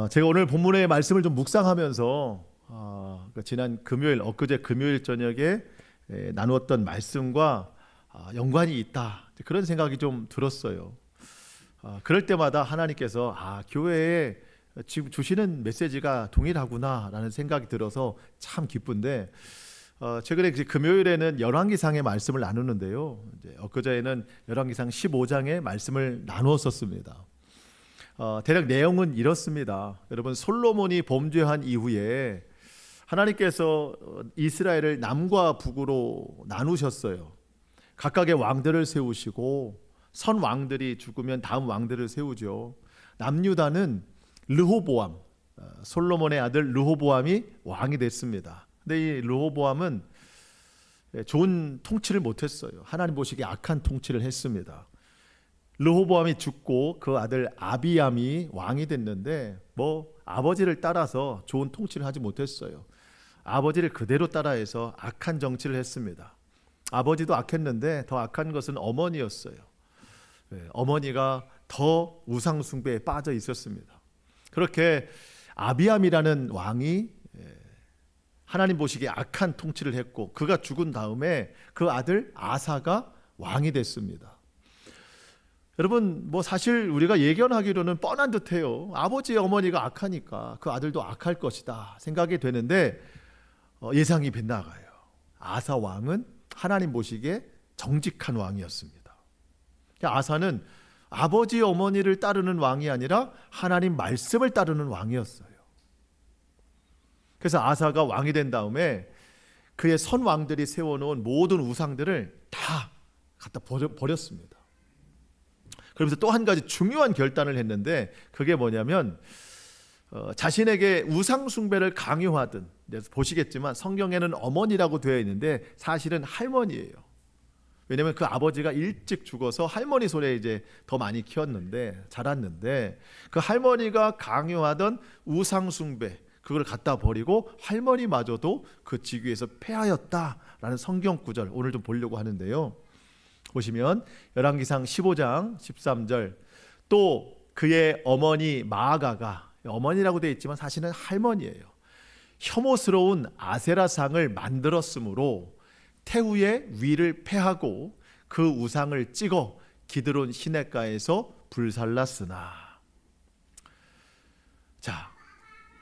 제가 오늘 본문의 말씀을 좀 묵상하면서 지난 금요일, 엊그제 금요일 저녁에 나누었던 말씀과 연관이 있다, 그런 생각이 좀 들었어요. 그럴 때마다 하나님께서 교회에 지금 주시는 메시지가 동일하구나라는 생각이 들어서 참 기쁜데, 최근에 금요일에는 열왕기상의 말씀을 나누는데요, 이제 엊그제에는 열왕기상 15장의 말씀을 나누었었습니다. 대략 내용은 이렇습니다. 여러분, 솔로몬이 범죄한 이후에 하나님께서 이스라엘을 남과 북으로 나누셨어요. 각각의 왕들을 세우시고 선 왕들이 죽으면 다음 왕들을 세우죠. 남유다는 르호보암, 솔로몬의 아들 르호보암이 왕이 됐습니다. 근데 이 르호보암은 좋은 통치를 못했어요. 하나님 보시기에 악한 통치를 했습니다. 르호보암이 죽고 그 아들 아비암이 왕이 됐는데 아버지를 따라서 좋은 통치를 하지 못했어요. 아버지를 그대로 따라해서 악한 정치를 했습니다. 아버지도 악했는데 더 악한 것은 어머니였어요. 어머니가 더 우상 숭배에 빠져 있었습니다. 그렇게 아비암이라는 왕이 하나님 보시기에 악한 통치를 했고, 그가 죽은 다음에 그 아들 아사가 왕이 됐습니다. 여러분, 사실 우리가 예견하기로는 뻔한 듯해요. 아버지 어머니가 악하니까 그 아들도 악할 것이다 생각이 되는데, 예상이 빗나가요. 아사 왕은 하나님 보시기에 정직한 왕이었습니다. 아사는 아버지 어머니를 따르는 왕이 아니라 하나님 말씀을 따르는 왕이었어요. 그래서 아사가 왕이 된 다음에 그의 선 왕들이 세워놓은 모든 우상들을 다 갖다 버렸습니다. 그러면서 또 한 가지 중요한 결단을 했는데, 그게 뭐냐면 자신에게 우상 숭배를 강요하던, 보시겠지만 성경에는 어머니라고 되어 있는데 사실은 할머니예요. 왜냐하면 그 아버지가 일찍 죽어서 할머니 손에 이제 더 많이 키웠는데, 자랐는데, 그 할머니가 강요하던 우상 숭배, 그걸 갖다 버리고 할머니마저도 그 직위에서 패하였다라는 성경 구절 오늘 좀 보려고 하는데요. 보시면 열왕기상 15장 13절, 또 그의 어머니 마아가가, 어머니라고 되어 있지만 사실은 할머니예요, 혐오스러운 아세라상을 만들었으므로 태후의 위를 패하고 그 우상을 찍어 기드론 시냇가에서 불살랐으나. 자,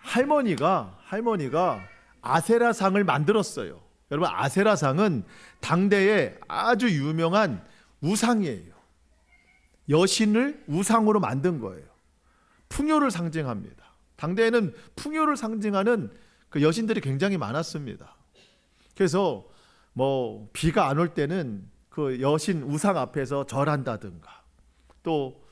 할머니가 아세라상을 만들었어요. 여러분, 아세라상은 당대의 아주 유명한 우상이에요. 여신을 우상으로 만든 거예요. 풍요를 상징합니다. 당대에는 풍요를 상징하는 그 여신들이 굉장히 많았습니다. 그래서 비가 안 올 때는 그 여신 우상 앞에서 절한다든가, 또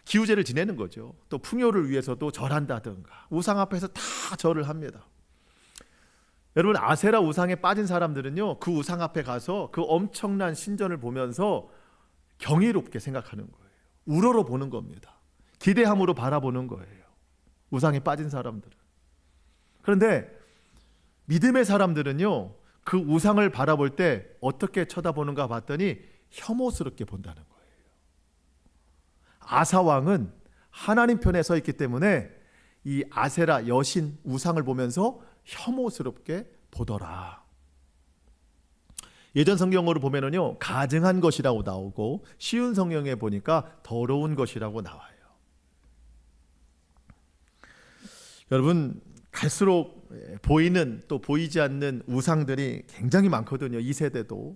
기우제를 지내는 거죠. 또 풍요를 위해서도 절한다든가, 우상 앞에서 다 절을 합니다. 여러분, 아세라 우상에 빠진 사람들은요, 그 우상 앞에 가서 그 엄청난 신전을 보면서 경이롭게 생각하는 거예요. 우러러 보는 겁니다. 기대함으로 바라보는 거예요, 우상에 빠진 사람들은. 그런데 믿음의 사람들은요, 그 우상을 바라볼 때 어떻게 쳐다보는가 봤더니 혐오스럽게 본다는 거예요. 아사 왕은 하나님 편에 서 있기 때문에 이 아세라 여신 우상을 보면서 혐오스럽게 보더라. 예전 성경으로 보면은요, 가증한 것이라고 나오고, 쉬운 성경에 보니까 더러운 것이라고 나와요. 여러분, 갈수록 보이는 또 보이지 않는 우상들이 굉장히 많거든요, 이 세대도.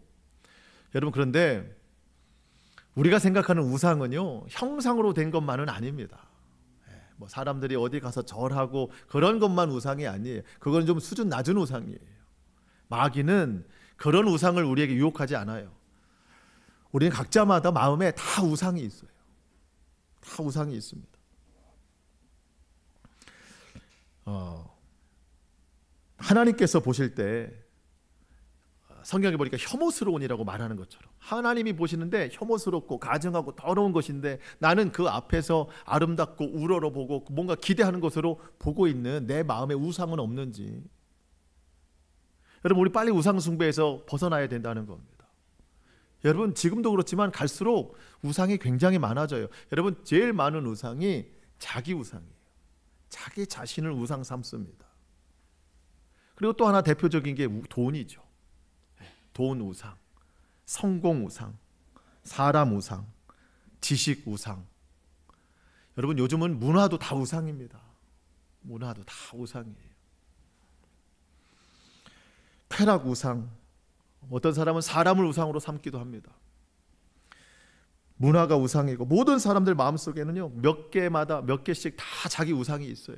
여러분, 그런데 우리가 생각하는 우상은요, 형상으로 된 것만은 아닙니다. 사람들이 어디 가서 절하고 그런 것만 우상이 아니에요. 그건 좀 수준 낮은 우상이에요. 마귀는 그런 우상을 우리에게 유혹하지 않아요. 우리는 각자마다 마음에 다 우상이 있어요. 다 우상이 있습니다. 하나님께서 보실 때 성경에 보니까 혐오스러운이라고 말하는 것처럼, 하나님이 보시는데 혐오스럽고 가증하고 더러운 것인데, 나는 그 앞에서 아름답고 우러러 보고 뭔가 기대하는 것으로 보고 있는 내 마음에 우상은 없는지. 여러분, 우리 빨리 우상 숭배에서 벗어나야 된다는 겁니다. 여러분, 지금도 그렇지만 갈수록 우상이 굉장히 많아져요. 여러분, 제일 많은 우상이 자기 우상이에요. 자기 자신을 우상 삼습니다. 그리고 또 하나 대표적인 게 돈이죠. 돈 우상, 성공 우상, 사람 우상, 지식 우상. 여러분 요즘은 문화도 다 우상입니다. 문화도 다 우상이에요. 쾌락 우상, 어떤 사람은 사람을 우상으로 삼기도 합니다. 문화가 우상이고 모든 사람들 마음속에는요 몇 개씩 다 자기 우상이 있어요.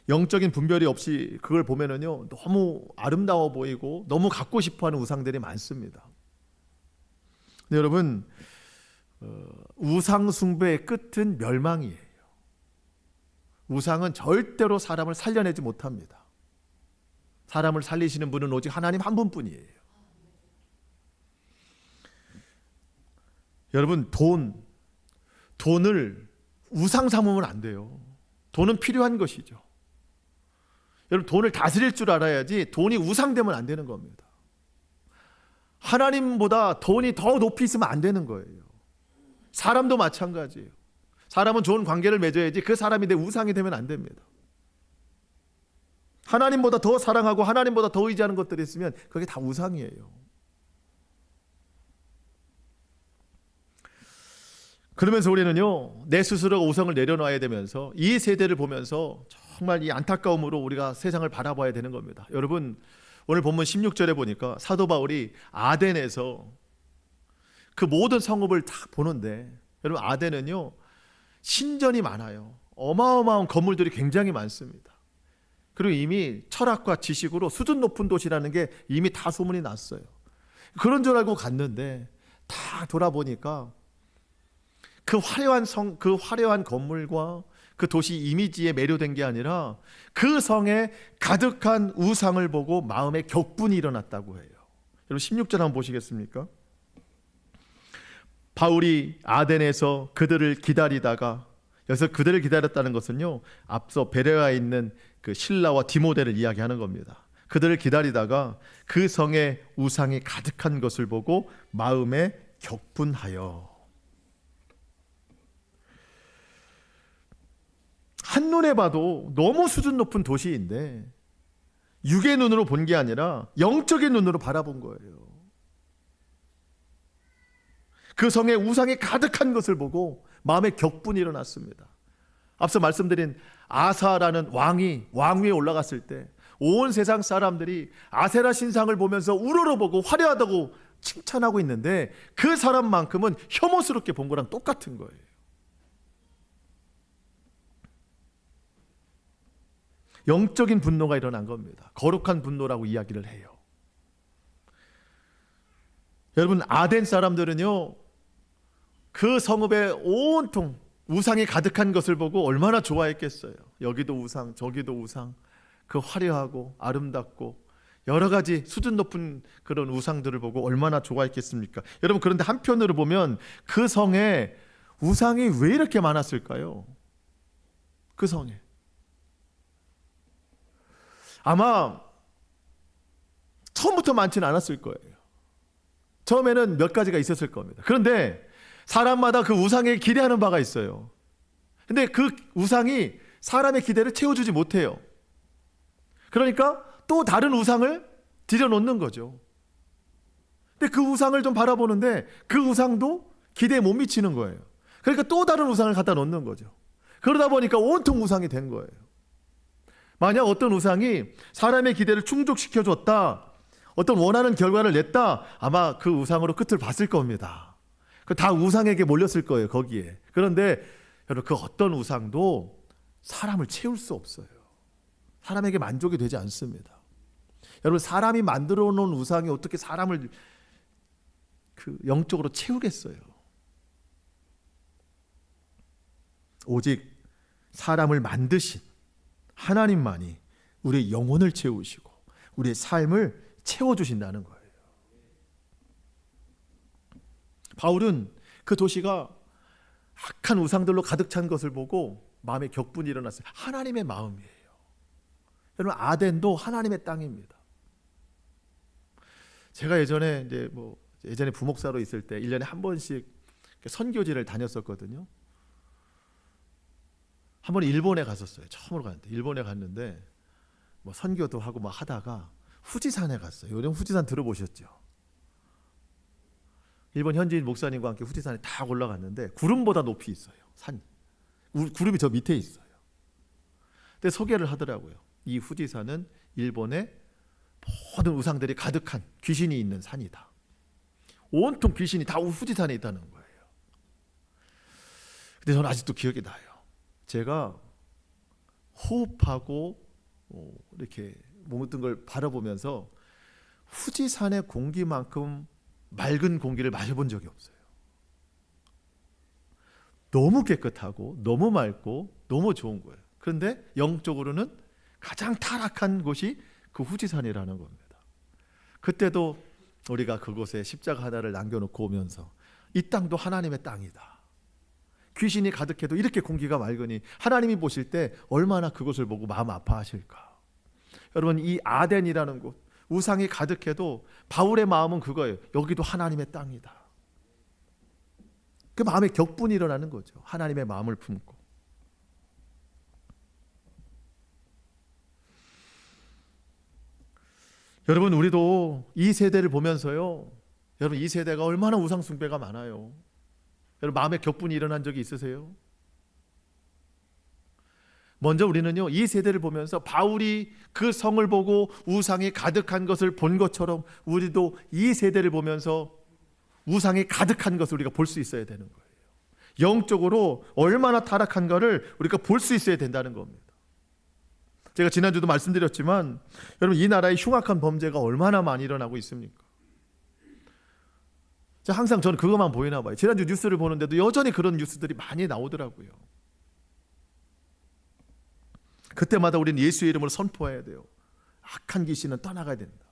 영적인 분별이 없이 그걸 보면은요 너무 아름다워 보이고 너무 갖고 싶어하는 우상들이 많습니다. 근데 여러분 우상 숭배의 끝은 멸망이에요. 우상은 절대로 사람을 살려내지 못합니다. 사람을 살리시는 분은 오직 하나님 한 분뿐이에요. 여러분 돈을 우상 삼으면 안 돼요. 돈은 필요한 것이죠. 여러분 돈을 다스릴 줄 알아야지 돈이 우상되면 안 되는 겁니다. 하나님보다 돈이 더 높이 있으면 안 되는 거예요. 사람도 마찬가지예요. 사람은 좋은 관계를 맺어야지 그 사람이 내 우상이 되면 안 됩니다. 하나님보다 더 사랑하고 하나님보다 더 의지하는 것들이 있으면 그게 다 우상이에요. 그러면서 우리는요 내 스스로가 우상을 내려놔야 되면서 이 세대를 보면서 정말 이 안타까움으로 우리가 세상을 바라봐야 되는 겁니다. 여러분 오늘 본문 16절에 보니까 사도 바울이 아덴에서 그 모든 성읍을 다 보는데, 여러분 아덴은요 신전이 많아요. 어마어마한 건물들이 굉장히 많습니다. 그리고 이미 철학과 지식으로 수준 높은 도시라는 게 이미 다 소문이 났어요. 그런 줄 알고 갔는데 다 돌아보니까 그 화려한 건물과 그 도시 이미지에 매료된 게 아니라 그 성에 가득한 우상을 보고 마음에 격분이 일어났다고 해요. 여러분 16절 한번 보시겠습니까? 바울이 아덴에서 그들을 기다리다가, 여기서 그들을 기다렸다는 것은요 앞서 베레아에 있는 그 실라와 디모데를 이야기하는 겁니다. 그들을 기다리다가 그 성에 우상이 가득한 것을 보고 마음에 격분하여. 한눈에 봐도 너무 수준 높은 도시인데 육의 눈으로 본 게 아니라 영적인 눈으로 바라본 거예요. 그 성에 우상이 가득한 것을 보고 마음에 격분이 일어났습니다. 앞서 말씀드린 아사라는 왕 위에 올라갔을 때 온 세상 사람들이 아세라 신상을 보면서 우러러보고 화려하다고 칭찬하고 있는데 그 사람만큼은 혐오스럽게 본 거랑 똑같은 거예요. 영적인 분노가 일어난 겁니다. 거룩한 분노라고 이야기를 해요. 여러분 아덴 사람들은요 그 성읍에 온통 우상이 가득한 것을 보고 얼마나 좋아했겠어요. 여기도 우상 저기도 우상, 그 화려하고 아름답고 여러 가지 수준 높은 그런 우상들을 보고 얼마나 좋아했겠습니까? 여러분 그런데 한편으로 보면 그 성에 우상이 왜 이렇게 많았을까요? 그 성에 아마 처음부터 많지는 않았을 거예요. 처음에는 몇 가지가 있었을 겁니다. 그런데 사람마다 그 우상에 기대하는 바가 있어요. 근데 그 우상이 사람의 기대를 채워주지 못해요. 그러니까 또 다른 우상을 들여놓는 거죠. 근데 그 우상을 좀 바라보는데 그 우상도 기대에 못 미치는 거예요. 그러니까 또 다른 우상을 갖다 놓는 거죠. 그러다 보니까 온통 우상이 된 거예요. 만약 어떤 우상이 사람의 기대를 충족시켜줬다, 어떤 원하는 결과를 냈다, 아마 그 우상으로 끝을 봤을 겁니다. 다 우상에게 몰렸을 거예요, 거기에. 그런데 여러분 그 어떤 우상도 사람을 채울 수 없어요. 사람에게 만족이 되지 않습니다. 여러분 사람이 만들어 놓은 우상이 어떻게 사람을 영적으로 채우겠어요? 오직 사람을 만드신 하나님만이 우리의 영혼을 채우시고 우리의 삶을 채워주신다는 거예요. 바울은 그 도시가 악한 우상들로 가득 찬 것을 보고 마음에 격분이 일어났어요. 하나님의 마음이에요. 여러분 아덴도 하나님의 땅입니다. 제가 예전에 부목사로 있을 때 1년에 한 번씩 선교지를 다녔었거든요. 번 일본에 갔었어요. 처음으로 갔는데 일본에 갔는데 뭐 선교도 하고 막 하다가 후지산에 갔어요. 요즘 후지산 들어보셨죠? 일본 현지인 목사님과 함께 후지산에 다 올라갔는데 구름보다 높이 있어요. 산 구름이 저 밑에 있어요. 근데 소개를 하더라고요. 이 후지산은 일본의 모든 우상들이 가득한 귀신이 있는 산이다. 온통 귀신이 다 후지산에 있다는 거예요. 근데 저는 아직도 기억이 나요. 제가 호흡하고 이렇게 모든 걸 바라보면서 후지산의 공기만큼 맑은 공기를 마셔본 적이 없어요. 너무 깨끗하고 너무 맑고 너무 좋은 거예요. 그런데 영적으로는 가장 타락한 곳이 그 후지산이라는 겁니다. 그때도 우리가 그곳에 십자가 하나를 남겨놓고 오면서 이 땅도 하나님의 땅이다. 귀신이 가득해도 이렇게 공기가 맑으니 하나님이 보실 때 얼마나 그것을 보고 마음 아파하실까. 여러분, 이 아덴이라는 곳, 우상이 가득해도 바울의 마음은 그거예요. 여기도 하나님의 땅이다. 그 마음에 격분이 일어나는 거죠. 하나님의 마음을 품고. 여러분, 우리도 이 세대를 보면서요, 여러분, 이 세대가 얼마나 우상 숭배가 많아요. 여러분, 마음에 격분이 일어난 적이 있으세요? 먼저 우리는요, 이 세대를 보면서 바울이 그 성을 보고 우상이 가득한 것을 본 것처럼 우리도 이 세대를 보면서 우상이 가득한 것을 우리가 볼 수 있어야 되는 거예요. 영적으로 얼마나 타락한가를 우리가 볼 수 있어야 된다는 겁니다. 제가 지난주도 말씀드렸지만 여러분, 이 나라에 흉악한 범죄가 얼마나 많이 일어나고 있습니까? 항상 저는 그것만 보이나 봐요. 지난주 뉴스를 보는데도 여전히 그런 뉴스들이 많이 나오더라고요. 그때마다 우리는 예수의 이름으로 선포해야 돼요. 악한 귀신은 떠나가야 된다.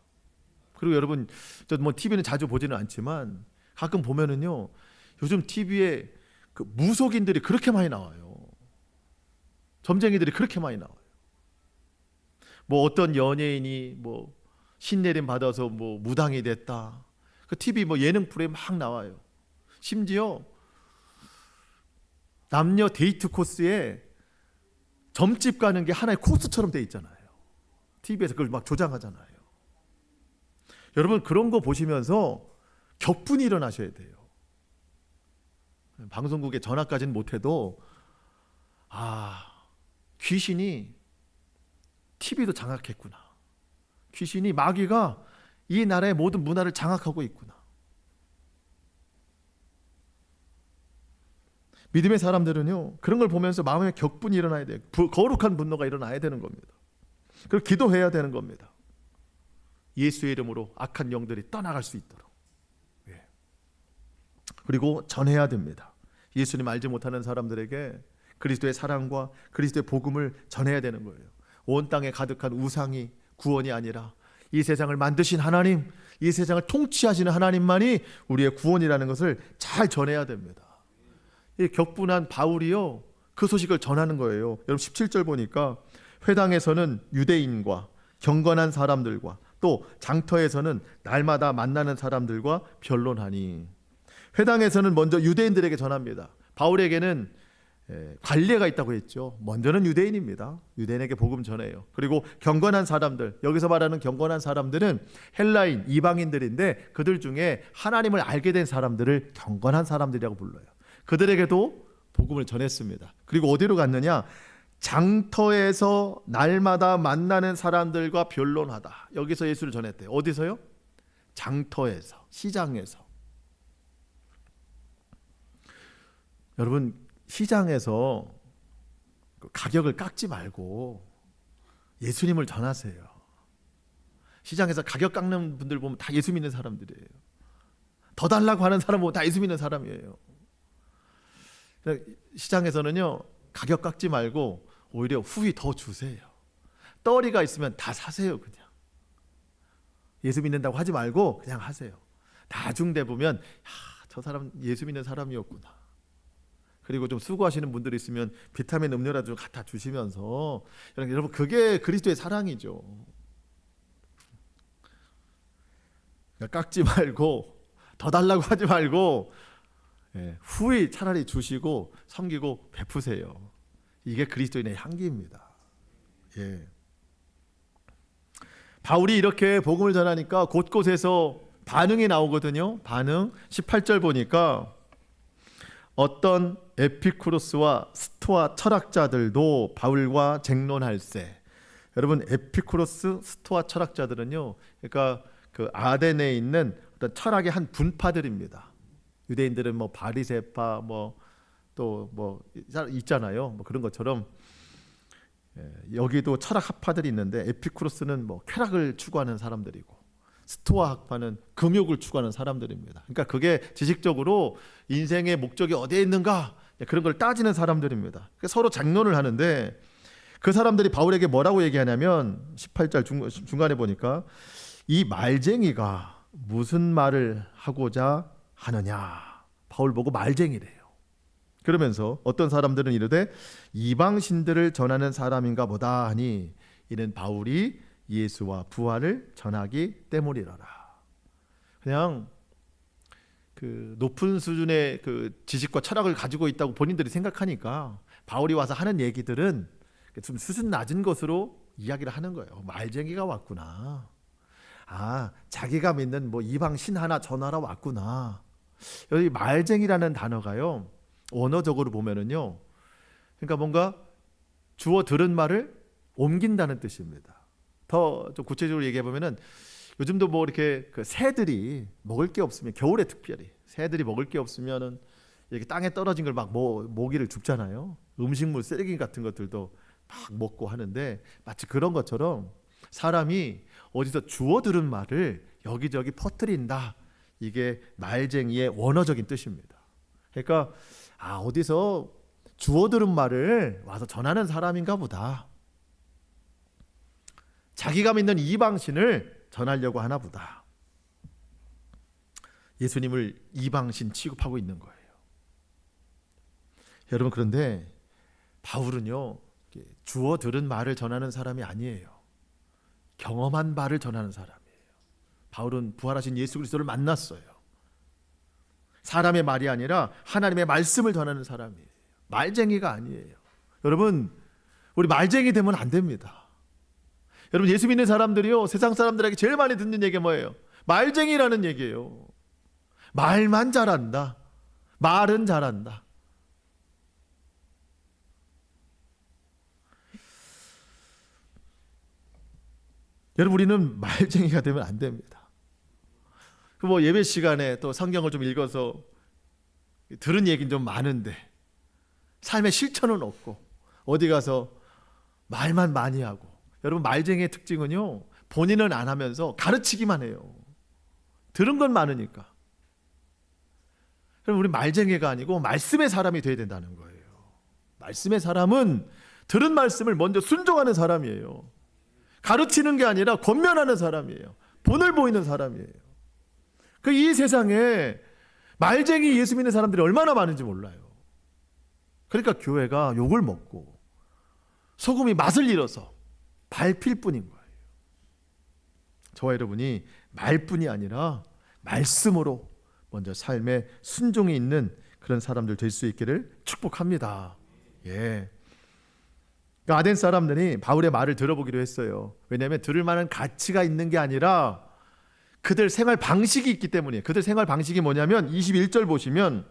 그리고 여러분, 저 뭐 TV는 자주 보지는 않지만 가끔 보면은요, 요즘 TV에 그 무속인들이 그렇게 많이 나와요. 점쟁이들이 그렇게 많이 나와요. 뭐 어떤 연예인이 뭐 신내림 받아서 뭐 무당이 됐다. 그 TV 뭐 예능 프로에 막 나와요. 심지어 남녀 데이트 코스에 점집 가는 게 하나의 코스처럼 돼 있잖아요. TV에서 그걸 막 조장하잖아요. 여러분, 그런 거 보시면서 격분이 일어나셔야 돼요. 방송국에 전화까지는 못해도 귀신이 TV도 장악했구나. 귀신이, 마귀가 이 나라의 모든 문화를 장악하고 있구나. 믿음의 사람들은요, 그런 걸 보면서 마음에 격분이 일어나야 돼요. 거룩한 분노가 일어나야 되는 겁니다. 그리고 기도해야 되는 겁니다. 예수의 이름으로 악한 영들이 떠나갈 수 있도록. 그리고 전해야 됩니다. 예수님 알지 못하는 사람들에게 그리스도의 사랑과 그리스도의 복음을 전해야 되는 거예요. 온 땅에 가득한 우상이 구원이 아니라 이 세상을 만드신 하나님, 이 세상을 통치하시는 하나님만이 우리의 구원이라는 것을 잘 전해야 됩니다. 이 격분한 바울이요, 그 소식을 전하는 거예요. 여러분, 17절 보니까 회당에서는 유대인과 경건한 사람들과 또 장터에서는 날마다 만나는 사람들과 변론하니. 회당에서는 먼저 유대인들에게 전합니다. 바울에게는 관례가 있다고 했죠. 먼저는 유대인입니다. 유대인에게 복음 전해요. 그리고 경건한 사람들, 여기서 말하는 경건한 사람들은 헬라인, 이방인들인데 그들 중에 하나님을 알게 된 사람들을 경건한 사람들이라고 불러요. 그들에게도 복음을 전했습니다. 그리고 어디로 갔느냐? 장터에서 날마다 만나는 사람들과 변론하다. 여기서 예수를 전했대요. 어디서요? 장터에서, 시장에서. 여러분, 시장에서 가격을 깎지 말고 예수님을 전하세요. 시장에서 가격 깎는 분들 보면 다 예수 믿는 사람들이에요. 더 달라고 하는 사람 보면 다 예수 믿는 사람이에요. 시장에서는요, 가격 깎지 말고 오히려 후히 더 주세요. 떨이가 있으면 다 사세요. 그냥 예수 믿는다고 하지 말고 그냥 하세요. 나중돼 보면 저 사람 예수 믿는 사람이었구나. 그리고 좀 수고하시는 분들이 있으면 비타민 음료라도 좀 갖다 주시면서, 여러분, 그게 그리스도의 사랑이죠. 그러니까 깎지 말고 더 달라고 하지 말고 후히 차라리 주시고 섬기고 베푸세요. 이게 그리스도인의 향기입니다. 예. 바울이 이렇게 복음을 전하니까 곳곳에서 반응이 나오거든요. 반응 18절 보니까 어떤 에피쿠로스와 스토아 철학자들도 바울과 쟁론할세. 여러분, 에피쿠로스, 스토아 철학자들은요, 그러니까 그 아덴에 있는 어떤 철학의 한 분파들입니다. 유대인들은 뭐 바리새파 또 있잖아요. 뭐 그런 것처럼 여기도 철학 학파들이 있는데 에피쿠로스는 뭐 쾌락을 추구하는 사람들이고 스토아 학파는 금욕을 추구하는 사람들입니다. 그러니까 그게 지식적으로 인생의 목적이 어디에 있는가 그런 걸 따지는 사람들입니다. 서로 장론을 하는데 그 사람들이 바울에게 뭐라고 얘기하냐면 18절 중간에 보니까 이 말쟁이가 무슨 말을 하고자 하느냐. 바울 보고 말쟁이래요. 그러면서 어떤 사람들은 이르되 이방신들을 전하는 사람인가 보다 하니 이는 바울이 예수와 부활을 전하기 때문이라라. 그냥 그 높은 수준의 그 지식과 철학을 가지고 있다고 본인들이 생각하니까 바울이 와서 하는 얘기들은 좀 수준 낮은 것으로 이야기를 하는 거예요. 말쟁이가 왔구나. 아, 자기가 믿는 뭐 이방 신 하나 전하러 왔구나. 여기 말쟁이라는 단어가요, 언어적으로 보면은요, 그러니까 뭔가 주워 들은 말을 옮긴다는 뜻입니다. 더 좀 구체적으로 얘기해 보면은 요즘도 뭐 이렇게 그 새들이 먹을 게 없으면, 겨울에 특별히 새들이 먹을 게 없으면은 이렇게 땅에 떨어진 걸 막 모기를 죽잖아요. 음식물 쓰레기 같은 것들도 막 먹고 하는데, 마치 그런 것처럼 사람이 어디서 주워 들은 말을 여기저기 퍼뜨린다. 이게 말쟁이의 원어적인 뜻입니다. 그러니까 어디서 주워 들은 말을 와서 전하는 사람인가 보다. 자기가 믿는 이방신을 전하려고 하나 보다. 예수님을 이방신 취급하고 있는 거예요. 여러분, 그런데 바울은요, 주워 들은 말을 전하는 사람이 아니에요. 경험한 바를 전하는 사람이에요. 바울은 부활하신 예수 그리스도를 만났어요. 사람의 말이 아니라 하나님의 말씀을 전하는 사람이에요. 말쟁이가 아니에요. 여러분, 우리 말쟁이 되면 안 됩니다. 여러분, 예수 믿는 사람들이요, 세상 사람들에게 제일 많이 듣는 얘기가 뭐예요? 말쟁이라는 얘기예요. 말만 잘한다. 말은 잘한다. 여러분, 우리는 말쟁이가 되면 안 됩니다. 뭐 예배 시간에 또 성경을 좀 읽어서 들은 얘기는 좀 많은데 삶의 실천은 없고 어디 가서 말만 많이 하고. 여러분, 말쟁이의 특징은요, 본인은 안 하면서 가르치기만 해요. 들은 건 많으니까. 그럼 우리 말쟁이가 아니고 말씀의 사람이 돼야 된다는 거예요. 말씀의 사람은 들은 말씀을 먼저 순종하는 사람이에요. 가르치는 게 아니라 권면하는 사람이에요. 본을 보이는 사람이에요. 이 세상에 말쟁이 예수 믿는 사람들이 얼마나 많은지 몰라요. 그러니까 교회가 욕을 먹고 소금이 맛을 잃어서 밟힐 뿐인 거예요. 저와 여러분이 말뿐이 아니라 말씀으로 먼저 삶에 순종이 있는 그런 사람들 될 수 있기를 축복합니다. 예. 그러니까 아덴 사람들이 바울의 말을 들어보기로 했어요. 왜냐하면 들을 만한 가치가 있는 게 아니라 그들 생활 방식이 있기 때문이에요. 그들 생활 방식이 뭐냐면 21절 보시면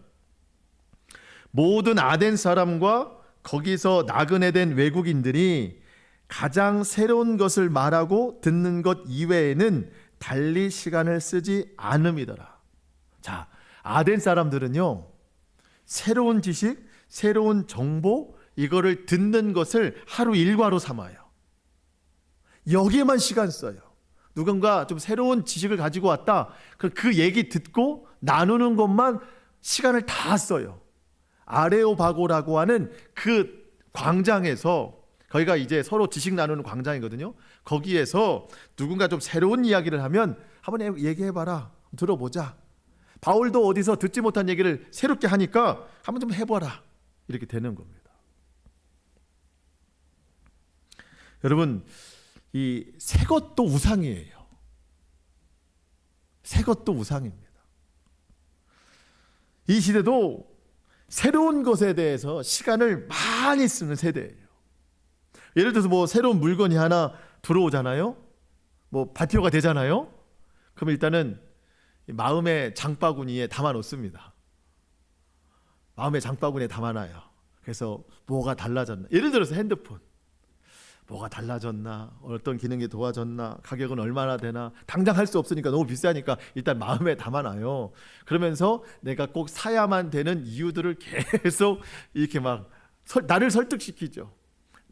모든 아덴 사람과 거기서 나그네 된 외국인들이 가장 새로운 것을 말하고 듣는 것 이외에는 달리 시간을 쓰지 않음이더라. 자, 아덴 사람들은요, 새로운 지식, 새로운 정보, 이거를 듣는 것을 하루 일과로 삼아요. 여기에만 시간 써요. 누군가 좀 새로운 지식을 가지고 왔다. 그 얘기 듣고 나누는 것만 시간을 다 써요. 아레오바고라고 하는 그 광장에서, 거기가 이제 서로 지식 나누는 광장이거든요. 거기에서 누군가 좀 새로운 이야기를 하면 한번 얘기해봐라. 들어보자. 바울도 어디서 듣지 못한 얘기를 새롭게 하니까 한번 좀 해봐라. 이렇게 되는 겁니다. 여러분, 이 새 것도 우상이에요. 새 것도 우상입니다. 이 시대도 새로운 것에 대해서 시간을 많이 쓰는 세대예요. 예를 들어서 뭐 새로운 물건이 하나 들어오잖아요. 뭐 발표가 되잖아요. 그럼 일단은 마음의 장바구니에 담아 놓습니다. 마음의 장바구니에 담아놔요. 그래서 뭐가 달라졌나? 예를 들어서 핸드폰. 뭐가 달라졌나? 어떤 기능이 도와졌나? 가격은 얼마나 되나? 당장 할 수 없으니까 너무 비싸니까 일단 마음에 담아놔요. 그러면서 내가 꼭 사야만 되는 이유들을 계속 이렇게 막 나를 설득시키죠.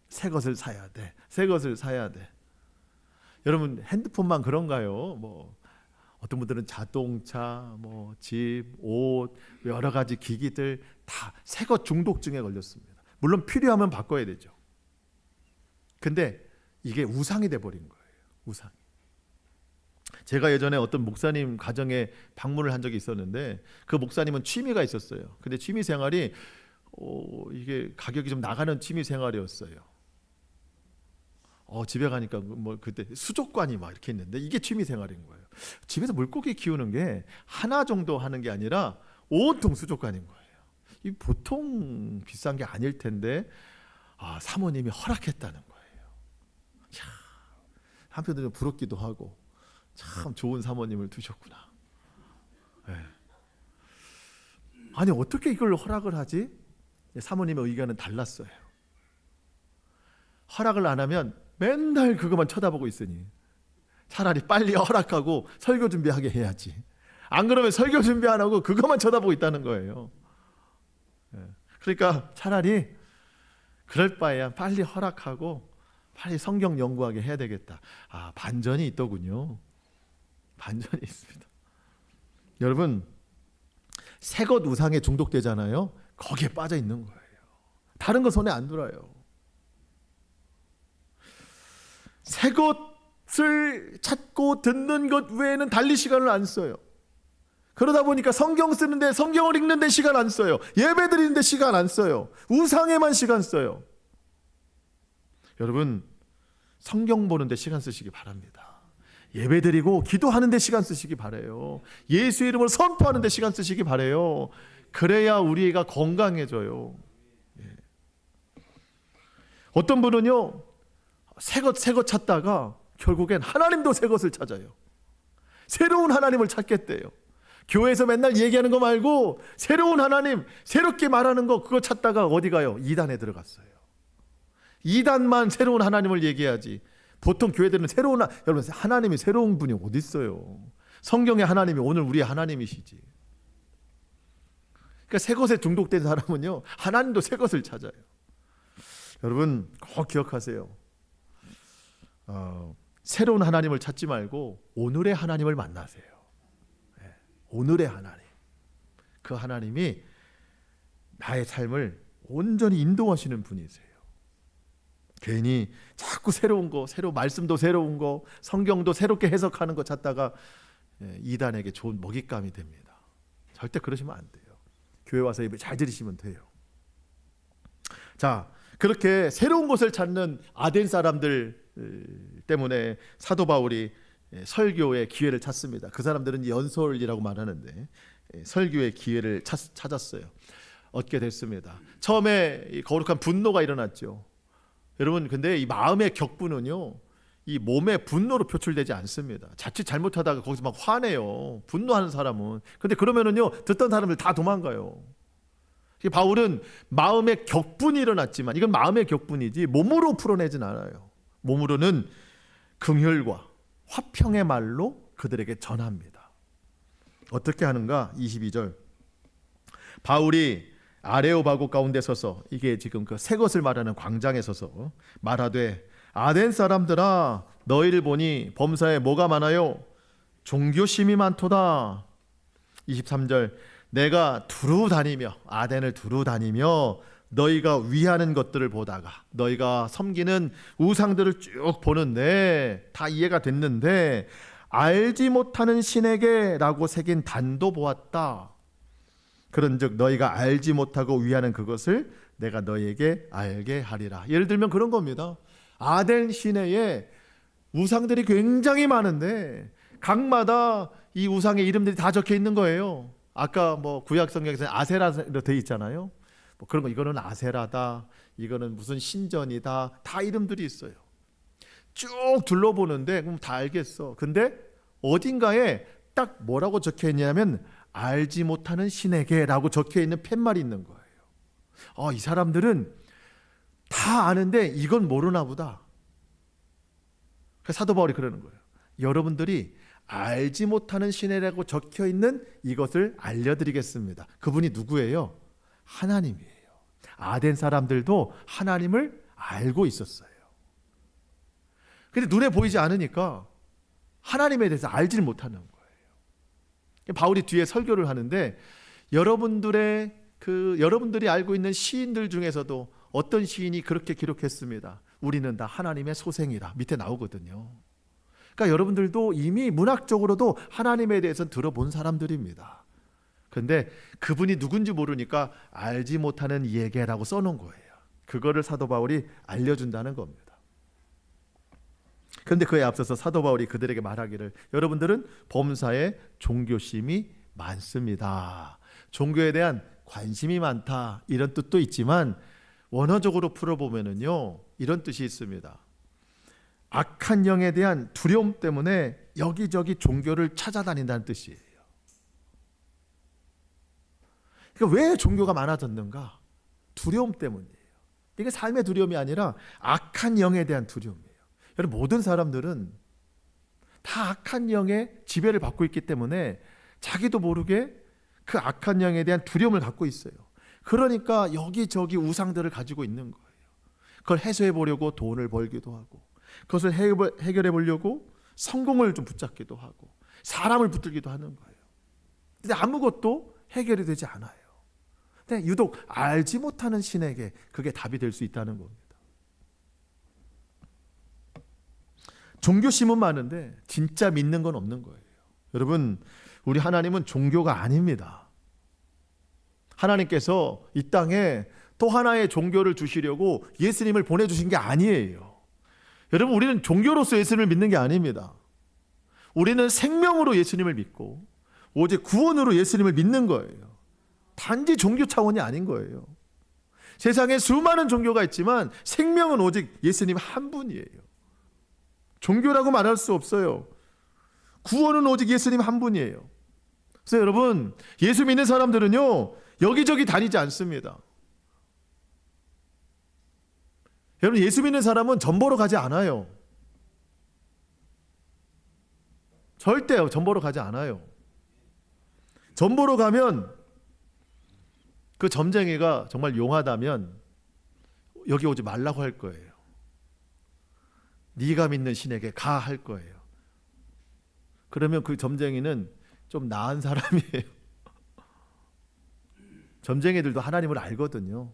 새 것을 사야 돼. 새 것을 사야 돼. 여러분 핸드폰만 그런가요? 뭐 어떤 분들은 자동차, 뭐 집, 옷, 여러 가지 기기들 다 새 것 중독증에 걸렸습니다. 물론 필요하면 바꿔야 되죠. 근데 이게 우상이 돼버린 거예요. 우상이. 제가 예전에 어떤 목사님 가정에 방문을 한 적이 있었는데 그 목사님은 취미가 있었어요. 근데 취미 생활이 이게 가격이 좀 나가는 취미 생활이었어요. 집에 가니까 뭐 그때 수족관이 막 이렇게 있는데 이게 취미 생활인 거예요. 집에서 물고기 키우는 게 하나 정도 하는 게 아니라 온통 수족관인 거예요. 이 보통 비싼 게 아닐 텐데 사모님이 허락했다는 거예요. 한편으로 부럽기도 하고 참 좋은 사모님을 두셨구나. 네. 아니 어떻게 이걸 허락을 하지? 사모님의 의견은 달랐어요. 허락을 안 하면 맨날 그것만 쳐다보고 있으니 차라리 빨리 허락하고 설교 준비하게 해야지. 안 그러면 설교 준비 안 하고 그것만 쳐다보고 있다는 거예요. 그러니까 차라리 그럴 바에야 빨리 허락하고 빨리 성경 연구하게 해야 되겠다. 반전이 있더군요. 반전이 있습니다. 여러분 새것 우상에 중독되잖아요. 거기에 빠져 있는 거예요. 다른 거 손에 안 들어요. 새 것을 찾고 듣는 것 외에는 달리 시간을 안 써요. 그러다 보니까 성경 쓰는데, 성경을 읽는데 시간 안 써요. 예배 드리는데 시간 안 써요. 우상에만 시간 써요. 여러분 성경 보는데 시간 쓰시기 바랍니다. 예배 드리고 기도하는데 시간 쓰시기 바라요. 예수 이름을 선포하는데 시간 쓰시기 바라요. 그래야 우리가 건강해져요. 어떤 분은요 새 것 찾다가 결국엔 하나님도 새 것을 찾아요. 새로운 하나님을 찾겠대요. 교회에서 맨날 얘기하는 거 말고 새로운 하나님, 새롭게 말하는 거 그거 찾다가 어디 가요? 이단에 들어갔어요. 이단만 새로운 하나님을 얘기하지. 보통 교회들은 여러분 하나님이 새로운 분이 어디 있어요? 성경의 하나님이 오늘 우리의 하나님이시지. 그러니까 새 것에 중독된 사람은요 하나님도 새 것을 찾아요. 여러분 꼭 기억하세요. 새로운 하나님을 찾지 말고 오늘의 하나님을 만나세요. 오늘의 하나님. 그 하나님이 나의 삶을 온전히 인도하시는 분이세요. 괜히 자꾸 새로운 거, 말씀도 새로운 거, 성경도 새롭게 해석하는 거 찾다가 이단에게 좋은 먹잇감이 됩니다. 절대 그러시면 안 돼요. 교회 와서 예배 잘 들으시면 돼요. 자, 그렇게 새로운 것을 찾는 아덴 사람들 때문에 사도 바울이 설교의 기회를 찾습니다. 그 사람들은 연설이라고 말하는데 설교의 기회를 찾았어요. 얻게 됐습니다. 처음에 거룩한 분노가 일어났죠. 여러분 근데 이 마음의 격분은요 이 몸의 분노로 표출되지 않습니다. 자칫 잘못하다가 거기서 막 화내요. 분노하는 사람은. 근데 그러면은요 듣던 사람들 다 도망가요. 바울은 마음의 격분이 일어났지만 이건 마음의 격분이지 몸으로 풀어내진 않아요. 몸으로는 긍휼과 화평의 말로 그들에게 전합니다. 어떻게 하는가? 22절 바울이 아레오바고 가운데 서서 이게 지금 그 새 것을 말하는 광장에 서서 말하되 아덴 사람들아 너희를 보니 범사에 뭐가 많아요? 종교심이 많도다. 23절 내가 두루 다니며 아덴을 두루 다니며 너희가 위하는 것들을 보다가 너희가 섬기는 우상들을 쭉 보는데 다 이해가 됐는데 알지 못하는 신에게 라고 새긴 단도 보았다. 그런즉 너희가 알지 못하고 위하는 그것을 내가 너희에게 알게 하리라. 예를 들면 그런 겁니다. 아덴 시내에 우상들이 굉장히 많은데 각마다 이 우상의 이름들이 다 적혀 있는 거예요. 아까 뭐 구약 성경에서 아세라로 돼 있잖아요. 뭐 그런 거 이거는 아세라다, 이거는 무슨 신전이다, 다 이름들이 있어요. 쭉 둘러보는데 그럼 다 알겠어. 근데 어딘가에 딱 뭐라고 적혀 있냐면 알지 못하는 신에게라고 적혀 있는 팻말이 있는 거예요. 이 사람들은 다 아는데 이건 모르나 보다. 그래서 사도 바울이 그러는 거예요. 여러분들이 알지 못하는 신에라고 적혀 있는 이것을 알려드리겠습니다. 그분이 누구예요? 하나님이에요. 아덴 사람들도 하나님을 알고 있었어요. 근데 눈에 보이지 않으니까 하나님에 대해서 알지를 못하는 거예요. 바울이 뒤에 설교를 하는데 여러분들이 알고 있는 시인들 중에서도 어떤 시인이 그렇게 기록했습니다. 우리는 다 하나님의 소생이라 밑에 나오거든요. 그러니까 여러분들도 이미 문학적으로도 하나님에 대해서 들어본 사람들입니다. 그런데 그분이 누군지 모르니까 알지 못하는 예계라고 써놓은 거예요. 그거를 사도 바울이 알려준다는 겁니다. 그런데 그에 앞서서 사도 바울이 그들에게 말하기를 여러분들은 범사에 종교심이 많습니다. 종교에 대한 관심이 많다 이런 뜻도 있지만 원어적으로 풀어보면은요 이런 뜻이 있습니다. 악한 영에 대한 두려움 때문에 여기저기 종교를 찾아다닌다는 뜻이에요. 그러니까 왜 종교가 많아졌는가? 두려움 때문이에요. 이게 삶의 두려움이 아니라 악한 영에 대한 두려움이에요. 여러분 모든 사람들은 다 악한 영의 지배를 받고 있기 때문에 자기도 모르게 그 악한 영에 대한 두려움을 갖고 있어요. 그러니까 여기저기 우상들을 가지고 있는 거예요. 그걸 해소해 보려고 돈을 벌기도 하고 그것을 해결해 보려고 성공을 좀 붙잡기도 하고 사람을 붙들기도 하는 거예요. 근데 아무것도 해결이 되지 않아요. 근데 유독 알지 못하는 신에게 그게 답이 될 수 있다는 겁니다. 종교심은 많은데 진짜 믿는 건 없는 거예요. 여러분, 우리 하나님은 종교가 아닙니다. 하나님께서 이 땅에 또 하나의 종교를 주시려고 예수님을 보내주신 게 아니에요. 여러분, 우리는 종교로서 예수님을 믿는 게 아닙니다. 우리는 생명으로 예수님을 믿고 오직 구원으로 예수님을 믿는 거예요. 단지 종교 차원이 아닌 거예요. 세상에 수많은 종교가 있지만 생명은 오직 예수님 한 분이에요. 종교라고 말할 수 없어요. 구원은 오직 예수님 한 분이에요. 그래서 여러분, 예수 믿는 사람들은요 여기저기 다니지 않습니다. 여러분, 예수 믿는 사람은 전 보러 가지 않아요. 절대요, 전 보러 가지 않아요. 전 보러 가면 그 점쟁이가 정말 용하다면 여기 오지 말라고 할 거예요. 네가 믿는 신에게 가 할 거예요. 그러면 그 점쟁이는 좀 나은 사람이에요. 점쟁이들도 하나님을 알거든요.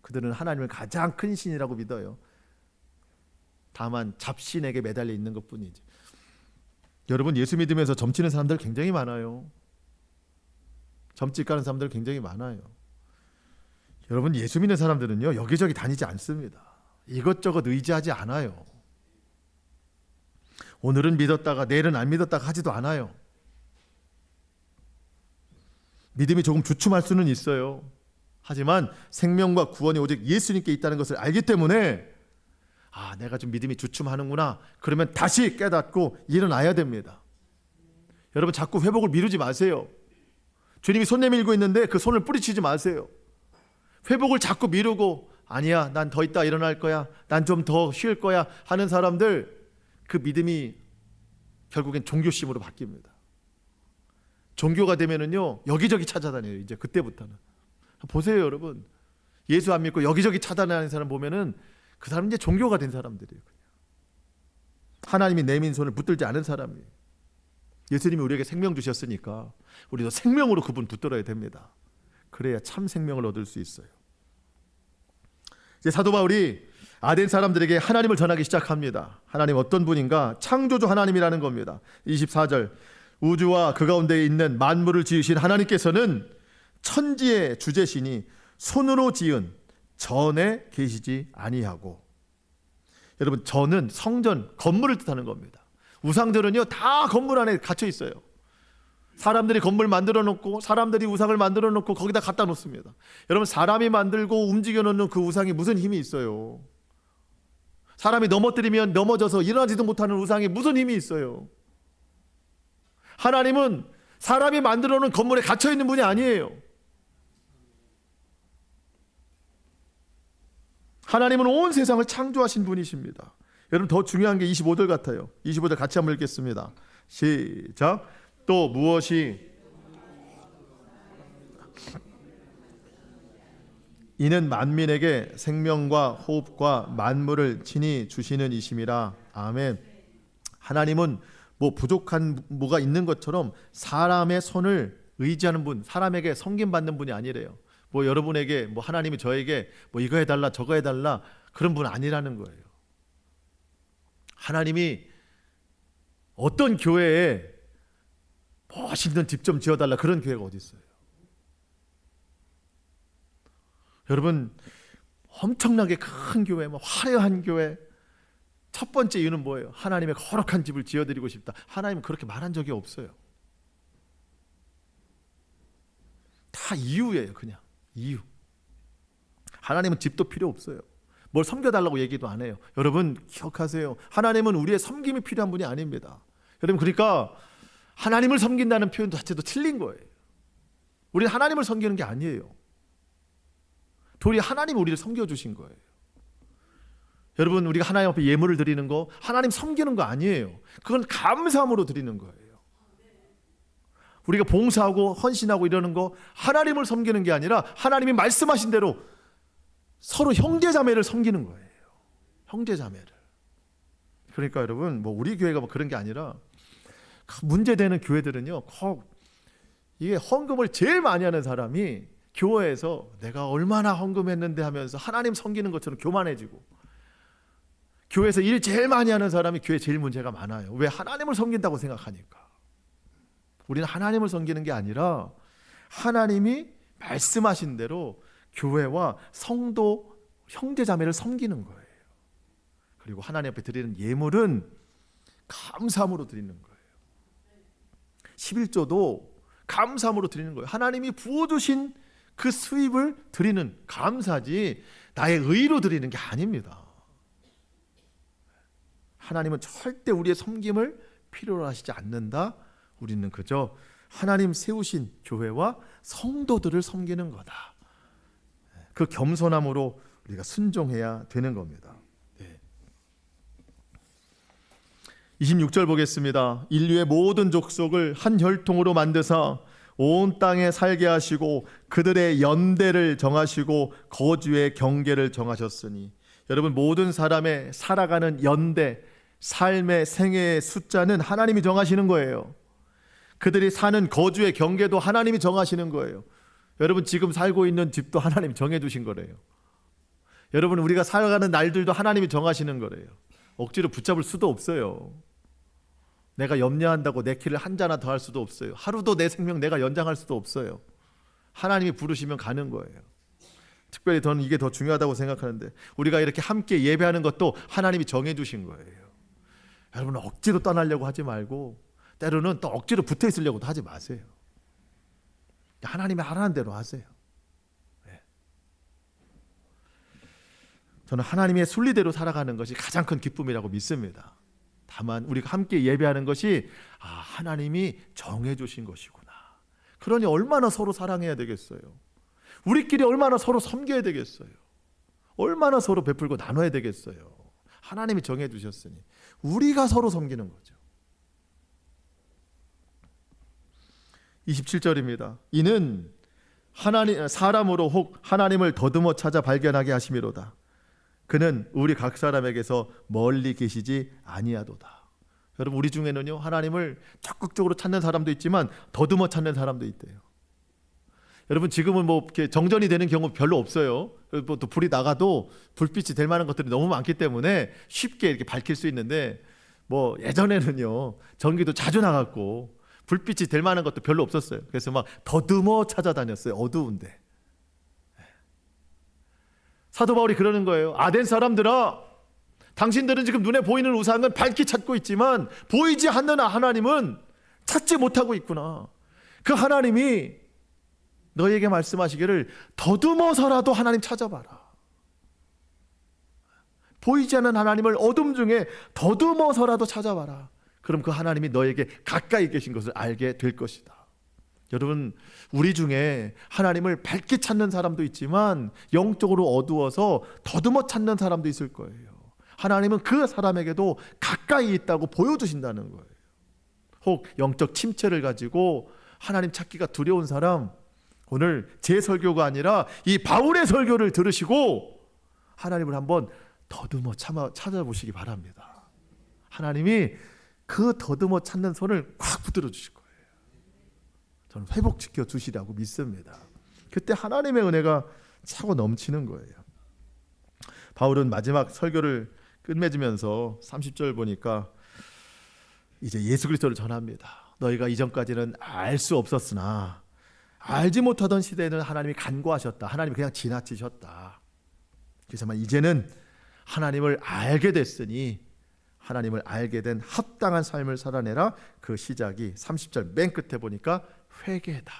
그들은 하나님을 가장 큰 신이라고 믿어요. 다만 잡신에게 매달려 있는 것뿐이지. 여러분, 예수 믿으면서 점치는 사람들 굉장히 많아요. 점집 가는 사람들 굉장히 많아요. 여러분, 예수 믿는 사람들은요 여기저기 다니지 않습니다. 이것저것 의지하지 않아요. 오늘은 믿었다가 내일은 안 믿었다가 하지도 않아요. 믿음이 조금 주춤할 수는 있어요. 하지만 생명과 구원이 오직 예수님께 있다는 것을 알기 때문에 내가 좀 믿음이 주춤하는구나. 그러면 다시 깨닫고 일어나야 됩니다. 여러분, 자꾸 회복을 미루지 마세요. 주님이 손 내밀고 있는데 그 손을 뿌리치지 마세요. 회복을 자꾸 미루고 아니야, 난 더 있다 일어날 거야, 난 좀 더 쉴 거야 하는 사람들, 그 믿음이 결국엔 종교심으로 바뀝니다. 종교가 되면은요 여기저기 찾아다녀요. 이제 그때부터는 보세요, 여러분. 예수 안 믿고 여기저기 찾아다니는 사람 보면은 그 사람은 이제 종교가 된 사람들이에요. 그냥 하나님이 내민 손을 붙들지 않은 사람이에요. 예수님이 우리에게 생명 주셨으니까 우리도 생명으로 그분 붙들어야 됩니다. 그래야 참 생명을 얻을 수 있어요. 이제 사도 바울이 아덴 사람들에게 하나님을 전하기 시작합니다. 하나님 어떤 분인가? 창조주 하나님이라는 겁니다. 24절, 우주와 그 가운데 있는 만물을 지으신 하나님께서는 천지의 주제시니 손으로 지은 전에 계시지 아니하고. 여러분, 전은 성전, 건물을 뜻하는 겁니다. 우상들은요 다 건물 안에 갇혀 있어요. 사람들이 건물 만들어 놓고 사람들이 우상을 만들어 놓고 거기다 갖다 놓습니다. 여러분, 사람이 만들고 움직여 놓는 그 우상이 무슨 힘이 있어요? 사람이 넘어뜨리면 넘어져서 일어나지도 못하는 우상이 무슨 힘이 있어요? 하나님은 사람이 만들어 놓은 건물에 갇혀 있는 분이 아니에요. 하나님은 온 세상을 창조하신 분이십니다. 여러분, 더 중요한 게 25절 같아요. 25절 같이 한번 읽겠습니다. 시작. 또 무엇이 이는 만민에게 생명과 호흡과 만물을 친히 주시는 이심이라. 아멘. 하나님은 뭐 부족한 뭐가 있는 것처럼 사람의 손을 의지하는 분, 사람에게 섬김받는 분이 아니래요. 뭐 여러분에게 뭐 하나님이 저에게 뭐 이거 해달라 저거 해달라 그런 분 아니라는 거예요. 하나님이 어떤 교회에 멋있는 집 좀 지어달라 그런 교회가 어디 있어요? 여러분, 엄청나게 큰 교회, 뭐 화려한 교회, 첫 번째 이유는 뭐예요? 하나님의 거룩한 집을 지어드리고 싶다. 하나님은 그렇게 말한 적이 없어요. 다 이유예요. 그냥 이유. 하나님은 집도 필요 없어요. 뭘 섬겨달라고 얘기도 안 해요. 여러분 기억하세요. 하나님은 우리의 섬김이 필요한 분이 아닙니다. 여러분, 그러니까 하나님을 섬긴다는 표현 자체도 틀린 거예요. 우리는 하나님을 섬기는 게 아니에요. 도리어 하나님이 우리를 섬겨주신 거예요. 여러분, 우리가 하나님 앞에 예물을 드리는 거, 하나님 섬기는 거 아니에요. 그건 감사함으로 드리는 거예요. 우리가 봉사하고 헌신하고 이러는 거 하나님을 섬기는 게 아니라 하나님이 말씀하신 대로 서로 형제자매를 섬기는 거예요. 형제자매를. 그러니까 여러분, 뭐 우리 교회가 뭐 그런 게 아니라 문제되는 교회들은요, 이게 헌금을 제일 많이 하는 사람이 교회에서 내가 얼마나 헌금했는데 하면서 하나님 섬기는 것처럼 교만해지고, 교회에서 일 제일 많이 하는 사람이 교회 제일 문제가 많아요. 왜? 하나님을 섬긴다고 생각하니까. 우리는 하나님을 섬기는 게 아니라 하나님이 말씀하신 대로 교회와 성도 형제자매를 섬기는 거예요. 그리고 하나님 앞에 드리는 예물은 감사함으로 드리는 거예요. 11조도 감사함으로 드리는 거예요. 하나님이 부어주신 그 수입을 드리는 감사지 나의 의로 드리는 게 아닙니다. 하나님은 절대 우리의 섬김을 필요로 하시지 않는다. 우리는 그저 하나님 세우신 교회와 성도들을 섬기는 거다. 그 겸손함으로 우리가 순종해야 되는 겁니다. 26절 보겠습니다. 인류의 모든 족속을 한 혈통으로 만드사 온 땅에 살게 하시고 그들의 연대를 정하시고 거주의 경계를 정하셨으니. 여러분, 모든 사람의 살아가는 연대, 삶의 생애의 숫자는 하나님이 정하시는 거예요. 그들이 사는 거주의 경계도 하나님이 정하시는 거예요. 여러분, 지금 살고 있는 집도 하나님이 정해주신 거래요. 여러분, 우리가 살아가는 날들도 하나님이 정하시는 거래요. 억지로 붙잡을 수도 없어요. 내가 염려한다고 내 키를 한 자나 더 할 수도 없어요. 하루도 내 생명 내가 연장할 수도 없어요. 하나님이 부르시면 가는 거예요. 특별히 저는 이게 더 중요하다고 생각하는데, 우리가 이렇게 함께 예배하는 것도 하나님이 정해주신 거예요. 여러분, 억지로 떠나려고 하지 말고 때로는 또 억지로 붙어 있으려고도 하지 마세요. 하나님이 하라는 대로 하세요. 저는 하나님의 순리대로 살아가는 것이 가장 큰 기쁨이라고 믿습니다. 다만 우리가 함께 예배하는 것이 하나님이 정해주신 것이구나. 그러니 얼마나 서로 사랑해야 되겠어요. 우리끼리 얼마나 서로 섬겨야 되겠어요. 얼마나 서로 베풀고 나눠야 되겠어요. 하나님이 정해주셨으니 우리가 서로 섬기는 거죠. 27절입니다. 이는 사람으로 혹 하나님을 더듬어 찾아 발견하게 하심이로다. 그는 우리 각 사람에게서 멀리 계시지 아니하도다. 여러분, 우리 중에는요, 하나님을 적극적으로 찾는 사람도 있지만 더듬어 찾는 사람도 있대요. 여러분, 지금은 뭐 이렇게 정전이 되는 경우 별로 없어요. 또 불이 나가도 불빛이 될 만한 것들이 너무 많기 때문에 쉽게 이렇게 밝힐 수 있는데, 뭐 예전에는요, 전기도 자주 나갔고 불빛이 될 만한 것도 별로 없었어요. 그래서 막 더듬어 찾아다녔어요. 어두운데. 사도 바울이 그러는 거예요. 아덴 사람들아, 당신들은 지금 눈에 보이는 우상은 밝히 찾고 있지만 보이지 않는 하나님은 찾지 못하고 있구나. 그 하나님이 너에게 말씀하시기를 더듬어서라도 하나님 찾아봐라. 보이지 않는 하나님을 어둠 중에 더듬어서라도 찾아봐라. 그럼 그 하나님이 너에게 가까이 계신 것을 알게 될 것이다. 여러분, 우리 중에 하나님을 밝게 찾는 사람도 있지만 영적으로 어두워서 더듬어 찾는 사람도 있을 거예요. 하나님은 그 사람에게도 가까이 있다고 보여주신다는 거예요. 혹 영적 침체를 가지고 하나님 찾기가 두려운 사람, 오늘 제 설교가 아니라 이 바울의 설교를 들으시고 하나님을 한번 더듬어 찾아보시기 바랍니다. 하나님이 그 더듬어 찾는 손을 꽉 붙들어 주실 거예요. 저는 회복시켜 주시라고 믿습니다. 그때 하나님의 은혜가 차고 넘치는 거예요. 바울은 마지막 설교를 끝맺으면서 30절 보니까 이제 예수 그리스도를 전합니다. 너희가 이전까지는 알 수 없었으나 알지 못하던 시대에는 하나님이 간구하셨다. 하나님이 그냥 지나치셨다. 그렇지만 이제는 하나님을 알게 됐으니 하나님을 알게 된 합당한 삶을 살아내라. 그 시작이 30절 맨 끝에 보니까 회개다.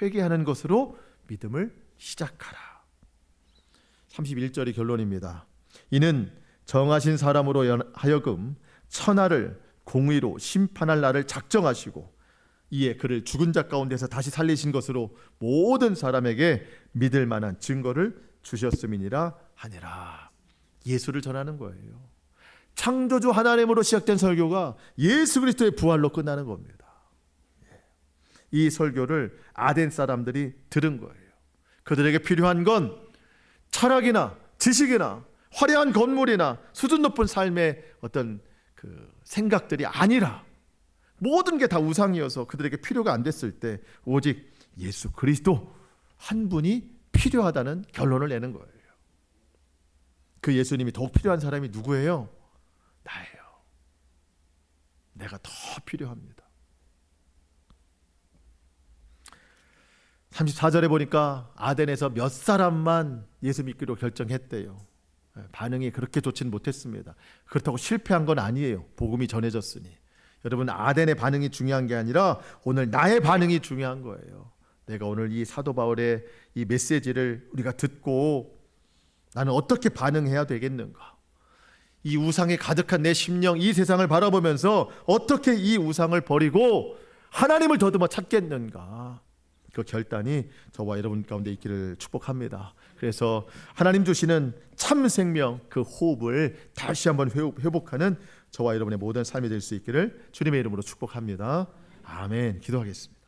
회개하는 것으로 믿음을 시작하라. 31절이 결론입니다. 이는 정하신 사람으로 하여금 천하를 공의로 심판할 날을 작정하시고 이에 그를 죽은 자 가운데서 다시 살리신 것으로 모든 사람에게 믿을 만한 증거를 주셨음이니라 하니라. 예수를 전하는 거예요. 창조주 하나님으로 시작된 설교가 예수 그리스도의 부활로 끝나는 겁니다. 이 설교를 아덴 사람들이 들은 거예요. 그들에게 필요한 건 철학이나 지식이나 화려한 건물이나 수준 높은 삶의 어떤 그 생각들이 아니라 모든 게 다 우상이어서 그들에게 필요가 안 됐을 때 오직 예수 그리스도 한 분이 필요하다는 결론을 내는 거예요. 그 예수님이 더욱 필요한 사람이 누구예요? 나예요. 내가 더 필요합니다. 34절에 보니까 아덴에서 몇 사람만 예수 믿기로 결정했대요. 반응이 그렇게 좋지는 못했습니다. 그렇다고 실패한 건 아니에요. 복음이 전해졌으니. 여러분, 아덴의 반응이 중요한 게 아니라 오늘 나의 반응이 중요한 거예요. 내가 오늘 이 사도 바울의 이 메시지를 우리가 듣고 나는 어떻게 반응해야 되겠는가? 이 우상에 가득한 내 심령, 이 세상을 바라보면서 어떻게 이 우상을 버리고 하나님을 더듬어 찾겠는가? 그 결단이 저와 여러분 가운데 있기를 축복합니다. 그래서 하나님 주시는 참 생명, 그 호흡을 다시 한번 회복하는 저와 여러분의 모든 삶이 될 수 있기를 주님의 이름으로 축복합니다. 아멘. 기도하겠습니다.